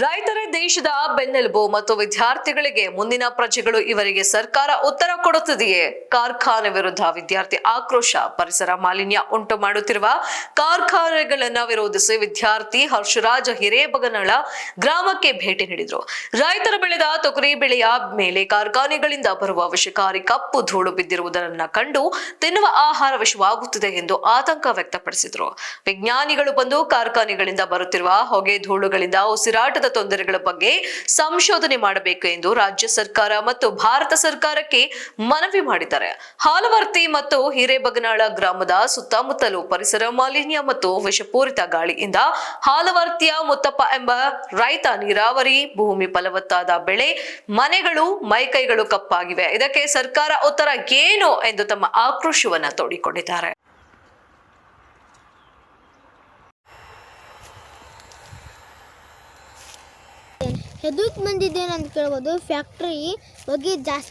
ರೈತರೇ ದೇಶದ ಬೆನ್ನೆಲುಬು ಮತ್ತು ವಿದ್ಯಾರ್ಥಿಗಳಿಗೆ ಮುಂದಿನ ಪ್ರಜೆಗಳು. ಇವರಿಗೆ ಸರ್ಕಾರ ಉತ್ತರ ಕೊಡುತ್ತಿದೆಯೇ? ಕಾರ್ಖಾನೆ ವಿರುದ್ಧ ವಿದ್ಯಾರ್ಥಿ ಆಕ್ರೋಶ. ಪರಿಸರ ಮಾಲಿನ್ಯ ಉಂಟು ಮಾಡುತ್ತಿರುವ ಕಾರ್ಖಾನೆಗಳನ್ನ ವಿರೋಧಿಸಿ ವಿದ್ಯಾರ್ಥಿ ಹರ್ಷರಾಜ್ ಹಿರೇಬಗನಳ ಗ್ರಾಮಕ್ಕೆ ಭೇಟಿ ನೀಡಿದ್ರು. ರೈತರ ಬೆಳೆದ ತೊಗರಿ ಬೆಳೆಯ ಮೇಲೆ ಕಾರ್ಖಾನೆಗಳಿಂದ ಬರುವ ವಿಷಕಾರಿ ಕಪ್ಪು ಧೂಳು ಬಿದ್ದಿರುವುದನ್ನ ಕಂಡು ತಿನ್ನುವ ಆಹಾರ ವಿಷವಾಗುತ್ತಿದೆ ಎಂದು ಆತಂಕ ವ್ಯಕ್ತಪಡಿಸಿದ್ರು. ವಿಜ್ಞಾನಿಗಳು ಬಂದು ಕಾರ್ಖಾನೆಗಳಿಂದ ಬರುತ್ತಿರುವ ಹೊಗೆ ಧೂಳುಗಳಿಂದ ಉಸಿರಾಟದ ತೊಂದರೆಗಳ ಬಗ್ಗೆ ಸಂಶೋಧನೆ ಮಾಡಬೇಕು ಎಂದು ರಾಜ್ಯ ಸರ್ಕಾರ ಮತ್ತು ಭಾರತ ಸರ್ಕಾರಕ್ಕೆ ಮನವಿ ಮಾಡಿದ್ದಾರೆ. ಹಾಲವರ್ತಿ ಮತ್ತು ಹಿರೇಬಗನಾಳ ಗ್ರಾಮದ ಸುತ್ತಮುತ್ತಲೂ ಪರಿಸರ ಮಾಲಿನ್ಯ ಮತ್ತು ವಿಷಪೂರಿತ ಗಾಳಿಯಿಂದ ಹಾಲವರ್ತಿಯ ಮುತ್ತಪ್ಪ ಎಂಬ ರೈತ ನೀರಾವರಿ ಭೂಮಿ ಫಲವತ್ತಾದ ಬೆಳೆ ಮನೆಗಳು ಮೈಕೈಗಳು ಕಪ್ಪಾಗಿವೆ. ಇದಕ್ಕೆ ಸರ್ಕಾರ ಉತ್ತರ ಏನು ಎಂದು ತಮ್ಮ ಆಕ್ರೋಶವನ್ನ ತೋಡಿಕೊಂಡಿದ್ದಾರೆ. ಎದಕ್ಕೆ ಬಂದಿದ್ದೇನೆ ಅಂತ ಕೇಳ್ಬೋದು. ಫ್ಯಾಕ್ಟ್ರಿ ಹೊಗೆ ಜಾಸ್ತಿ